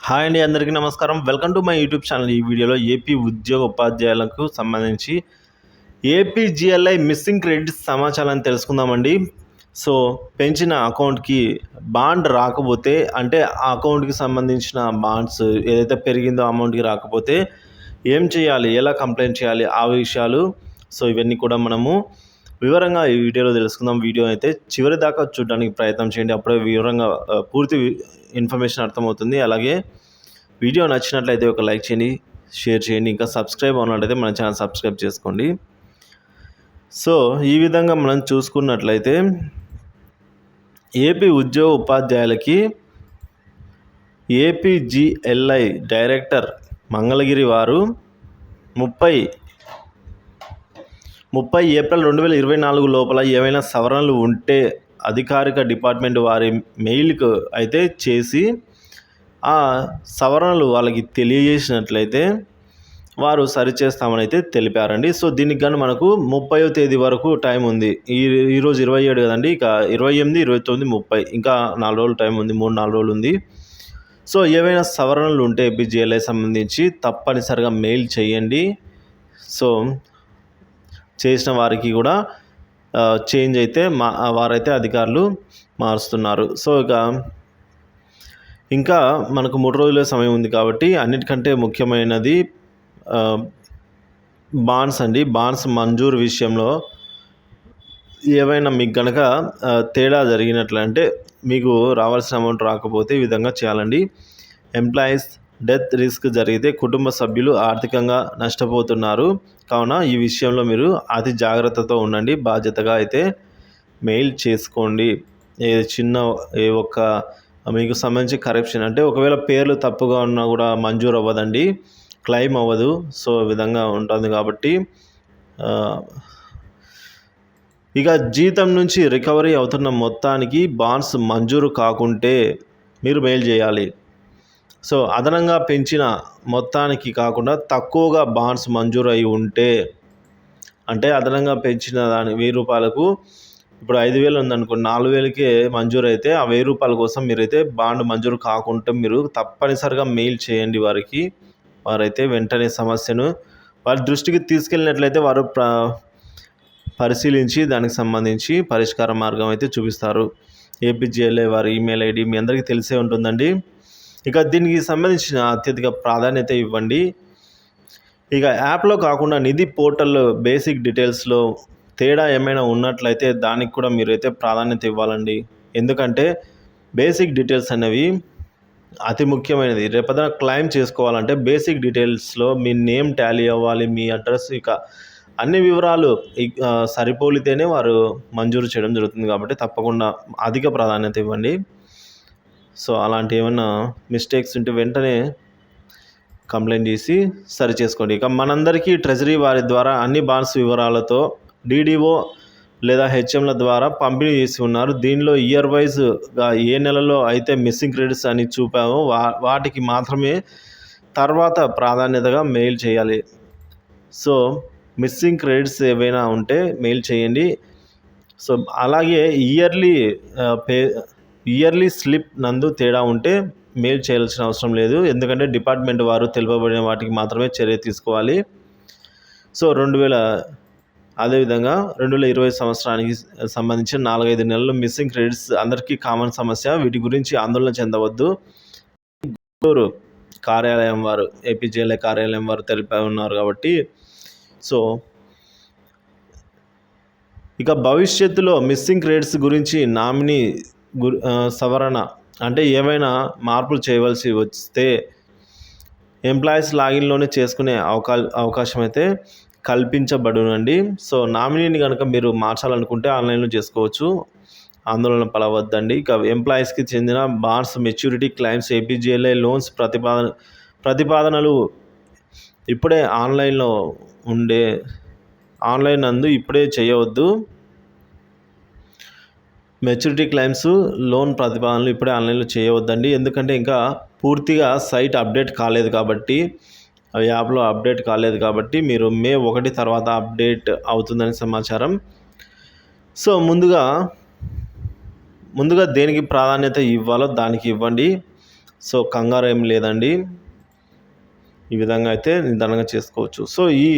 Hi అండి, అందరికీ నమస్కారం. Welcome to my YouTube channel. ఈ వీడియోలో ఏపీ ఉద్యోగ ఉపాధ్యాయులకు సంబంధించి ఏపీజీఎల్ఐ మిస్సింగ్ క్రెడిట్స్ సమాచారాన్ని తెలుసుకుందామండి. సో పెంచిన అకౌంట్కి బాండ్ రాకపోతే, అంటే ఆ అకౌంట్కి సంబంధించిన బాండ్స్ ఏదైతే పెరిగిందో అమౌంట్కి రాకపోతే ఏం చేయాలి, ఎలా కంప్లైంట్ చేయాలి, ఆ విషయాలు ఇవన్నీ కూడా మనము వివరంగా ఈ వీడియోలో తెలుసుకుందాం. వీడియో అయితే చివరి దాకా చూడడానికి ప్రయత్నం చేయండి, అప్పుడే వివరంగా పూర్తి ఇన్ఫర్మేషన్ అర్థమవుతుంది. అలాగే వీడియో నచ్చినట్లయితే ఒక లైక్ చేయండి, షేర్ చేయండి. ఇంకా సబ్స్క్రైబ్ అన్నట్లయితే మన ఛానల్ సబ్స్క్రైబ్ చేసుకోండి. సో ఈ విధంగా మనం చూసుకున్నట్లయితే ఏపీ ఉద్యోగ ఉపాధ్యాయులకి ఏపీజీఎల్ఐ డైరెక్టర్ మంగళగిరి వారు 30 ఏప్రిల్ 2024 లోపల ఏమైనా సవరణలు ఉంటే అధికారిక డిపార్ట్మెంట్ వారి మెయిల్కు అయితే చేసి ఆ సవరణలు వాళ్ళకి తెలియజేసినట్లయితే వారు సరిచేస్తామని అయితే తెలిపారండి. సో దీనికి కానీ మనకు 30వ తేదీ వరకు టైం ఉంది. ఈరోజు 27 కదండి, ఇక 28, 29, 30 ఇంకా 4 రోజులు టైం ఉంది, 3-4 రోజులు ఉంది. సో ఏవైనా సవరణలు ఉంటే ఏపీజీఎల్ఐ సంబంధించి తప్పనిసరిగా మెయిల్ చేయండి. సో చేసిన వారికి కూడా చేంజ్ అయితే వారైతే అధికారులు మారుస్తున్నారు. సో ఇంకా మనకు 3 రోజుల సమయం ఉంది కాబట్టి అన్నిటికంటే ముఖ్యమైనది బాండ్స్ అండి. బాండ్స్ మంజూరు విషయంలో ఏవైనా మీకు కనుక తేడా జరిగినట్లంటే, మీకు రావాల్సిన అమౌంట్ రాకపోతే ఈ విధంగా చేయాలండి. ఎంప్లాయీస్ డెత్ రిస్క్ జరిగితే కుటుంబ సభ్యులు ఆర్థికంగా నష్టపోతున్నారు కావున ఈ విషయంలో మీరు అతి జాగ్రత్తతో ఉండండి. బాధ్యతగా అయితే మెయిల్ చేసుకోండి. ఒక్క మీకు సంబంధించి కరెక్షన్ అంటే ఒకవేళ పేర్లు తప్పుగా ఉన్నా కూడా మంజూరు అవ్వదండి, క్లెయిమ్ అవ్వదు. సో ఈ విధంగా ఉంటుంది కాబట్టి ఇక జీతం నుంచి రికవరీ అవుతున్న మొత్తానికి బాండ్స్ మంజూరు కాకుంటే మీరు మెయిల్ చేయాలి. సో అదనంగా పెంచిన మొత్తానికి కాకుండా తక్కువగా బాండ్స్ మంజూరు అయి ఉంటే, అంటే అదనంగా పెంచిన దాని 1000 రూపాయలకు ఇప్పుడు 5000 ఉందనుకోండి, 4000కే మంజూరు అయితే ఆ 1000 రూపాయల కోసం మీరైతే బాండ్ మంజూరు కాకుంటే మీరు తప్పనిసరిగా మెయిల్ చేయండి వారికి. వారైతే వెంటనే సమస్యను వారి దృష్టికి తీసుకెళ్ళినట్లయితే వారు పరిశీలించి దానికి సంబంధించి పరిష్కార మార్గం అయితే చూపిస్తారు. ఏపీజీఎల్ఐ వారి ఈమెయిల్ ఐడి మీ అందరికీ తెలిసే ఉంటుందండి. ఇక దీనికి సంబంధించిన అత్యధిక ప్రాధాన్యత ఇవ్వండి. ఇక యాప్లో కాకుండా నిధి పోర్టల్ బేసిక్ డీటెయిల్స్లో తేడా ఏమైనా ఉన్నట్లయితే దానికి కూడా మీరైతే ప్రాధాన్యత ఇవ్వాలండి. ఎందుకంటే బేసిక్ డీటెయిల్స్ అనేవి అతి ముఖ్యమైనది. రేపొద్దున క్లెయిమ్ చేసుకోవాలంటే బేసిక్ డీటెయిల్స్లో మీ నేమ్ టాలీ అవ్వాలి, మీ అడ్రస్, ఇక అన్ని వివరాలు సరిపోలితేనే వారు మంజూరు చేయడం జరుగుతుంది. కాబట్టి తప్పకుండా అధిక ప్రాధాన్యత ఇవ్వండి. సో అలాంటి ఏమైనా మిస్టేక్స్ ఉంటే వెంటనే కంప్లైంట్ చేసి సరి చేసుకోండి. ఇక మనందరికీ ట్రెజరీ వారి ద్వారా అన్ని బాండ్స్ వివరాలతో డీడీఓ లేదా హెచ్ఎంల ద్వారా పంపిణీ చేసి ఉన్నారు. దీనిలో ఇయర్ వైజ్గా ఏ నెలలో అయితే మిస్సింగ్ క్రెడిట్స్ అని చూపామో వాటికి మాత్రమే తర్వాత ప్రాధాన్యతగా మెయిల్ చేయాలి. సో మిస్సింగ్ క్రెడిట్స్ ఏవైనా ఉంటే మెయిల్ చేయండి. సో అలాగే ఇయర్లీ స్లిప్ నందు తేడా ఉంటే మెయిల్ చేయాల్సిన అవసరం లేదు, ఎందుకంటే డిపార్ట్మెంట్ వారు తెలుపబడిన వాటికి మాత్రమే చర్య తీసుకోవాలి. సో అదేవిధంగా 2020 సంవత్సరానికి సంబంధించిన 4-5 నెలలు మిస్సింగ్ క్రెడిట్స్ అందరికీ కామన్ సమస్య. వీటి గురించి ఆందోళన చెందవద్దు. గుంటూరు కార్యాలయం వారు, ఏపీజీఎల్ఐ కార్యాలయం వారు తెలిపి ఉన్నారు కాబట్టి. సో ఇక భవిష్యత్తులో మిస్సింగ్ క్రెడిట్స్ గురించి నామినీ సవరణ అంటే ఏమైనా మార్పులు చేయవలసి వస్తే ఎంప్లాయీస్ లాగిన్లోనే చేసుకునే అవకాశం అయితే కల్పించబడునండి. సో నామినీని కనుక మీరు మార్చాలనుకుంటే ఆన్లైన్లో చేసుకోవచ్చు, ఆందోళన పడవద్దండి. ఇక ఎంప్లాయీస్కి చెందిన bonds maturity claims APGLI loans ప్రతిపాదనలు ఇప్పుడే ఆన్లైన్ నందు ఇప్పుడే చేయవద్దు. మెచ్యూరిటీ క్లెయిమ్స్ లోన్ ప్రతిపాదనలు ఇప్పుడే ఆన్లైన్లో చేయవద్దండి, ఎందుకంటే ఇంకా పూర్తిగా సైట్ అప్డేట్ కాలేదు కాబట్టి, యాప్లో అప్డేట్ కాలేదు కాబట్టి మీరు మే 1 తర్వాత అప్డేట్ అవుతుందని సమాచారం. సో ముందుగా దేనికి ప్రాధాన్యత ఇవ్వాలో దానికి ఇవ్వండి. సో కంగారు ఏం లేదండి, ఈ విధంగా అయితే నిదానంగా చేసుకోవచ్చు. సో ఈ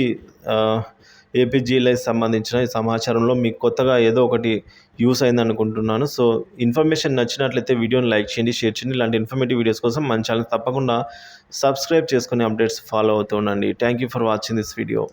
ఏపీజీఎల్ఐ సంబంధించిన ఈ సమాచారంలో మీకు కొత్తగా ఏదో ఒకటి యూస్ అయింది అనుకుంటున్నాను. సో ఇన్ఫర్మేషన్ నచ్చినట్లయితే వీడియోని లైక్ చేయండి, షేర్ చేయండి. ఇలాంటి ఇన్ఫర్మేటివ్ వీడియోస్ కోసం మన ఛానల్ తప్పకుండా సబ్స్క్రైబ్ చేసుకుని అప్డేట్స్ ఫాలో అవుతూ ఉండండి. Thank you for watching this video.